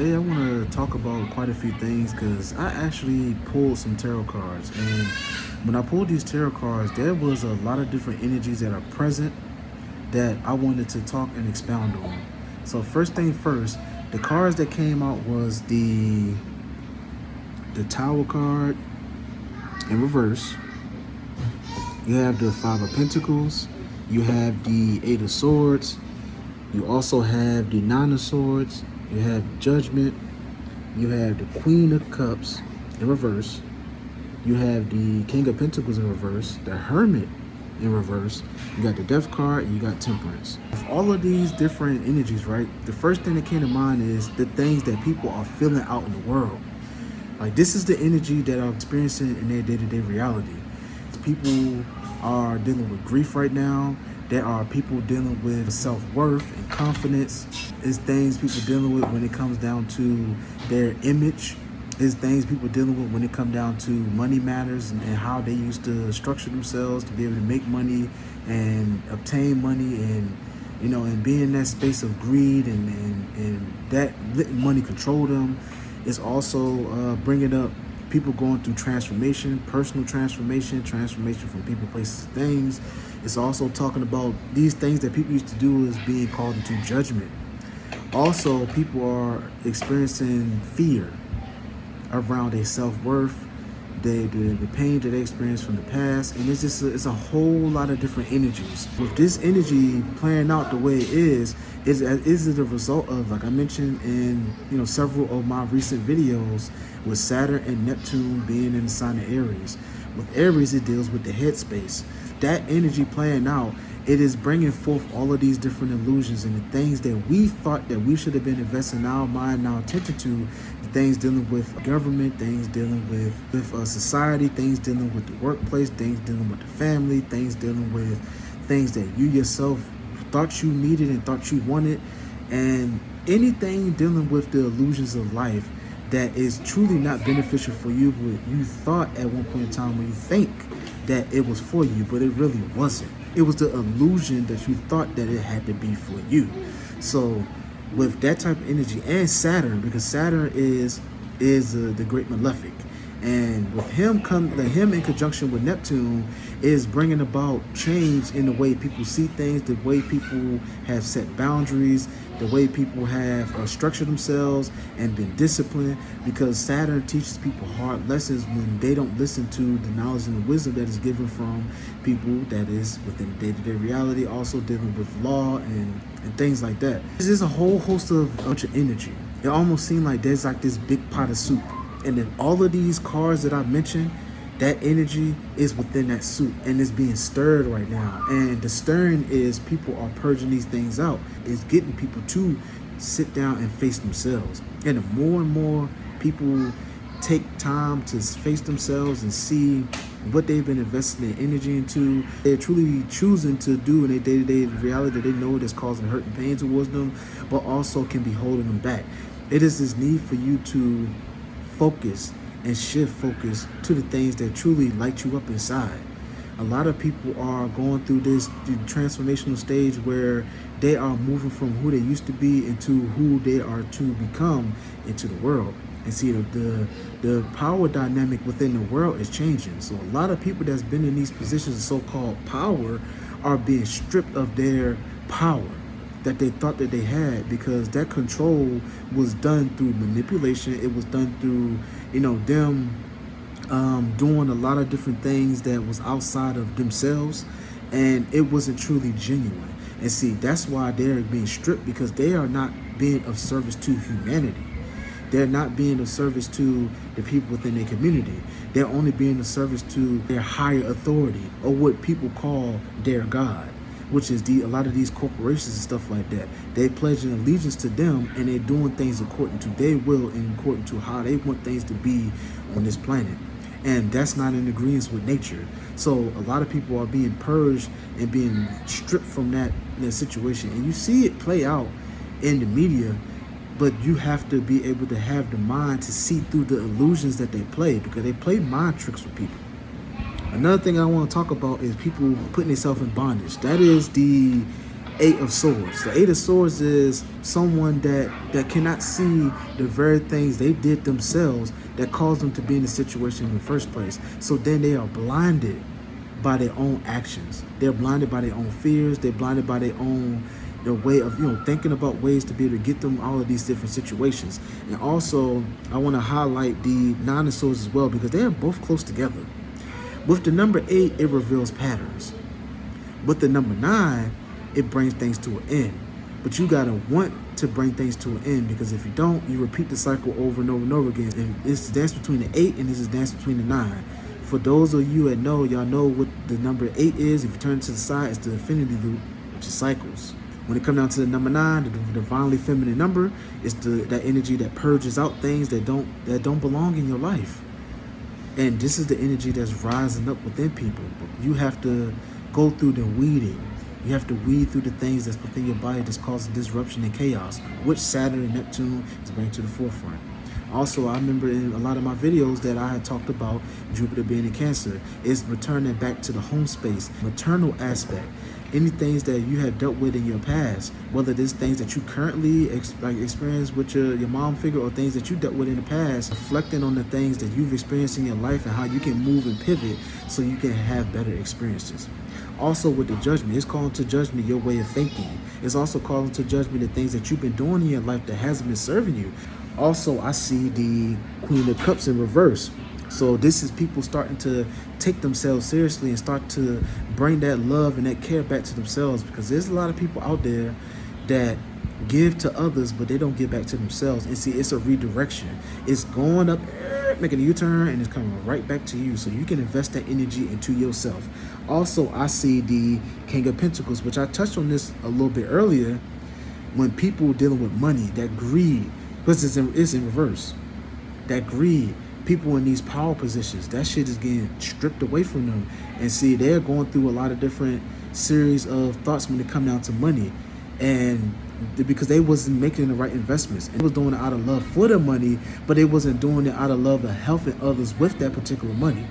Today I want to talk about quite a few things because I actually pulled some tarot cards, and when I pulled these tarot cards there was a lot of different energies that are present that I wanted to talk and expound on. So first thing first, the cards that came out was the Tower card in reverse. You have the Five of Pentacles, you have the Eight of Swords, you also have the Nine of Swords, you have Judgment, you have the Queen of Cups in reverse, you have the King of Pentacles in reverse, the Hermit in reverse, you got the Death card, and you got Temperance. With all of these different energies, right, the first thing that came to mind is the things that people are feeling out in the world. Like, this is the energy that I'm experiencing in their day-to-day reality. People are dealing with grief right now. There are people dealing with self-worth and confidence. It's things people dealing with when it comes down to their image. It's things people dealing with when it comes down to money matters and how they used to structure themselves to be able to make money and obtain money, and and be in that space of greed and that letting money control them. It's also bringing up people going through transformation, personal transformation from people, places, things. It's also talking about these things that people used to do as being called into judgment. Also, people are experiencing fear around their self-worth, the pain that they experienced from the past, and it's a whole lot of different energies. With this energy playing out the way it is it a result of, like I mentioned in several of my recent videos, with Saturn and Neptune being in the sign of Aries. With Aries, it deals with the headspace. That energy playing out, it is bringing forth all of these different illusions and the things that we thought that we should have been investing our mind and our attention to, the things dealing with government, things dealing with society, things dealing with the workplace, things dealing with the family, things dealing with things that you yourself thought you needed and thought you wanted, and anything dealing with the illusions of life that is truly not beneficial for you, but you thought at one point in time when you think that it was for you, but it really wasn't. It was the illusion that you thought that it had to be for you. So with that type of energy, and Saturn, because Saturn is the great malefic, and with him in conjunction with Neptune is bringing about change in the way people see things, the way people have set boundaries, the way people have structured themselves and been disciplined, because Saturn teaches people hard lessons when they don't listen to the knowledge and the wisdom that is given from people that is within day-to-day reality, also dealing with law and things like that. There's a whole host of bunch of energy. It almost seems like there's like this big pot of soup, and then all of these cards that I mentioned, that energy is within that soup and it's being stirred right now. And the stirring is people are purging these things out. It's getting people to sit down and face themselves. And the more and more people take time to face themselves and see what they've been investing their energy into, they're truly choosing to do in their day-to-day reality that they know that's causing hurt and pain towards them, but also can be holding them back. It is this need for you to focus and shift focus to the things that truly light you up inside. A lot of people are going through this transformational stage where they are moving from who they used to be into who they are to become into the world. And see, the power dynamic within the world is changing. So a lot of people that's been in these positions of so-called power are being stripped of their power that they thought that they had, because that control was done through manipulation. It was done through them doing a lot of different things that was outside of themselves, and it wasn't truly genuine. And see, that's why they're being stripped, because they are not being of service to humanity. They're not being of service to the people within their community. They're only being of service to their higher authority, or what people call their God, which is a lot of these corporations and stuff like that. They pledge an allegiance to them, and they're doing things according to their will and according to how they want things to be on this planet. And that's not in agreement with nature. So a lot of people are being purged and being stripped from that situation. And you see it play out in the media, but you have to be able to have the mind to see through the illusions that they play, because they play mind tricks with people. Another thing I want to talk about is people putting themselves in bondage. That is the Eight of Swords. The Eight of Swords is someone that cannot see the very things they did themselves that caused them to be in the situation in the first place. So then they are blinded by their own actions. They're blinded by their own fears. They're blinded by their way of thinking about ways to be able to get them all of these different situations. And also, I want to highlight the Nine of Swords as well, because they are both close together. With the number 8, it reveals patterns. With the number 9, it brings things to an end. But you gotta want to bring things to an end, because if you don't, you repeat the cycle over and over and over again. And this is dance between the 8 and this is dance between the 9. For those of you that know, y'all know what the number 8 is. If you turn it to the side, it's the infinity loop, which is cycles. When it comes down to the number 9, the divinely feminine number, is that energy that purges out things that don't belong in your life. And this is the energy that's rising up within people. But you have to go through the weeding. You have to weed through the things that's within your body that's causing disruption and chaos, which Saturn and Neptune is bringing to the forefront. Also, I remember in a lot of my videos that I had talked about Jupiter being in Cancer, is returning back to the home space, maternal aspect. Any things that you have dealt with in your past, whether it's things that you currently experience with your mom figure, or things that you dealt with in the past, reflecting on the things that you've experienced in your life and how you can move and pivot so you can have better experiences. Also with the Judgment, it's calling to judgment your way of thinking. It's also calling to judgment the things that you've been doing in your life that hasn't been serving you. Also, I see the Queen of Cups in reverse. So this is people starting to take themselves seriously and start to bring that love and that care back to themselves, because there's a lot of people out there that give to others, but they don't give back to themselves. And see, it's a redirection. It's going up, making a U-turn, and it's coming right back to you. So you can invest that energy into yourself. Also, I see the King of Pentacles, which I touched on this a little bit earlier. When people dealing with money, that greed, because it's in reverse. That greed, people in these power positions, that shit is getting stripped away from them. And see, they're going through a lot of different series of thoughts when it come down to money. And because they wasn't making the right investments, and they was doing it out of love for the money, but they wasn't doing it out of love of helping others with that particular money.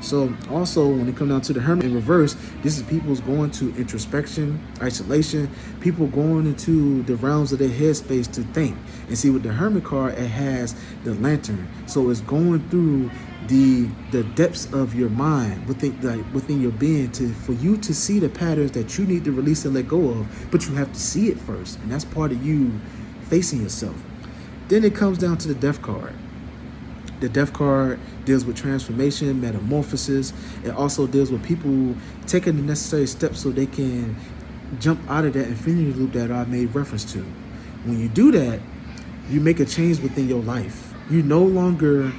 So also, when it comes down to the Hermit in reverse, this is people's going to introspection, isolation, people going into the realms of their headspace to think. And see, with the Hermit card, it has the Lantern. So it's going through the depths of your mind, within your being, for you to see the patterns that you need to release and let go of. But you have to see it first, and that's part of you facing yourself. Then it comes down to the Death card. The Death card deals with transformation, metamorphosis. It also deals with people taking the necessary steps so they can jump out of that infinity loop that I made reference to. When you do that, you make a change within your life. You no longer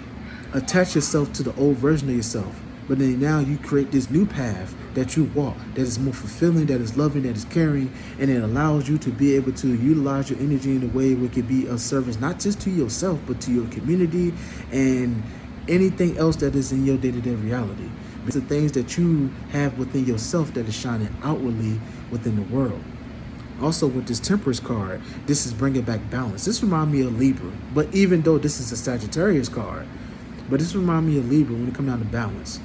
attach yourself to the old version of yourself, but then now you create this new path that you walk, that is more fulfilling, that is loving, that is caring, and it allows you to be able to utilize your energy in a way where it can be of service, not just to yourself, but to your community and anything else that is in your day-to-day reality. It's the things that you have within yourself that is shining outwardly within the world. Also, with this Temperance card, this is bringing back balance. This reminds me of Libra, but even though this is a Sagittarius card, but this reminds me of Libra when it comes down to balance.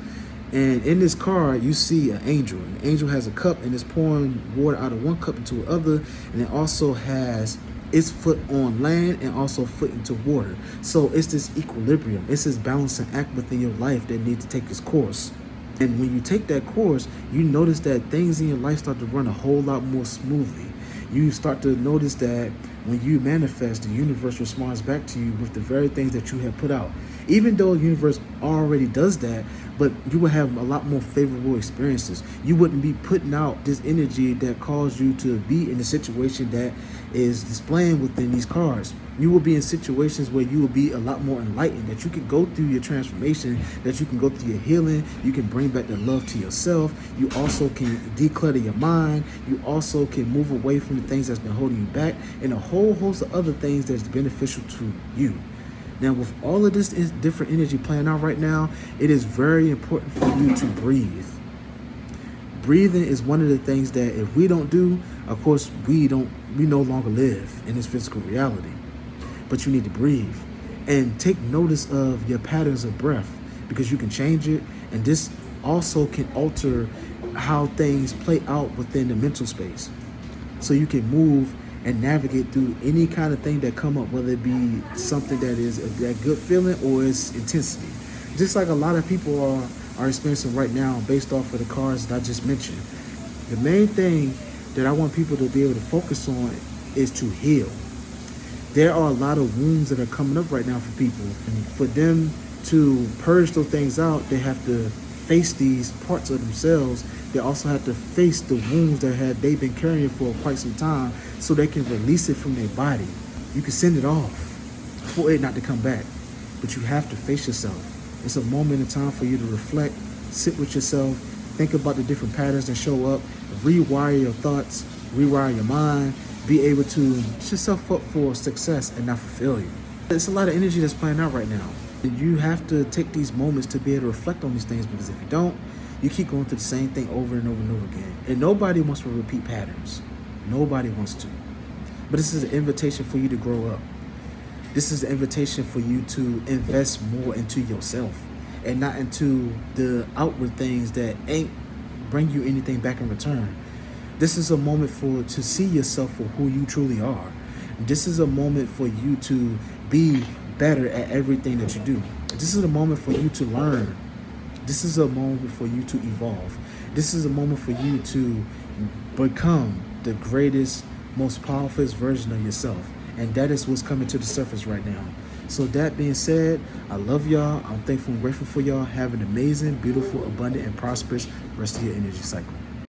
And in this card, you see an angel. An angel has a cup and is pouring water out of one cup into another, and it also has its foot on land and also foot into water. So it's this equilibrium. It's this balancing act within your life that needs to take its course. And when you take that course, you notice that things in your life start to run a whole lot more smoothly. You start to notice that when you manifest, the universe responds back to you with the very things that you have put out. Even though the universe already does that, but you will have a lot more favorable experiences. You wouldn't be putting out this energy that caused you to be in a situation that is displaying within these cards. You will be in situations where you will be a lot more enlightened, that you can go through your transformation, that you can go through your healing, you can bring back the love to yourself, you also can declutter your mind, you also can move away from the things that's been holding you back, and a whole host of other things that's beneficial to you. Now, with all of this different energy playing out right now, it is very important for you to breathe. Breathing is one of the things that if we don't do, of course, we no longer live in this physical reality. But you need to breathe and take notice of your patterns of breath, because you can change it. And this also can alter how things play out within the mental space. so you can move and navigate through any kind of thing that come up, whether it be something that is that good feeling or it's intensity. Just like a lot of people are experiencing right now based off of the cards that I just mentioned. The main thing that I want people to be able to focus on is to heal. There are a lot of wounds that are coming up right now for people. And for them to purge those things out, they have to face these parts of themselves. They also have to face the wounds that they've been carrying for quite some time, so they can release it from their body. You can send it off for it not to come back, but you have to face yourself. It's a moment in time for you to reflect, sit with yourself, think about the different patterns that show up, rewire your thoughts, rewire your mind, be able to set yourself up for success and not for failure. It's a lot of energy that's playing out right now. And you have to take these moments to be able to reflect on these things, because if you don't, you keep going through the same thing over and over and over again. And nobody wants to repeat patterns. Nobody wants to. But this is an invitation for you to grow up. This is an invitation for you to invest more into yourself and not into the outward things that ain't bring you anything back in return. This is a moment to see yourself for who you truly are. This is a moment for you to be better at everything that you do. This is a moment for you to learn. This is a moment for you to evolve. This is a moment for you to become the greatest, most powerful version of yourself. And that is what's coming to the surface right now. So that being said, I love y'all. I'm thankful and grateful for y'all. Have an amazing, beautiful, abundant, and prosperous rest of your energy cycle.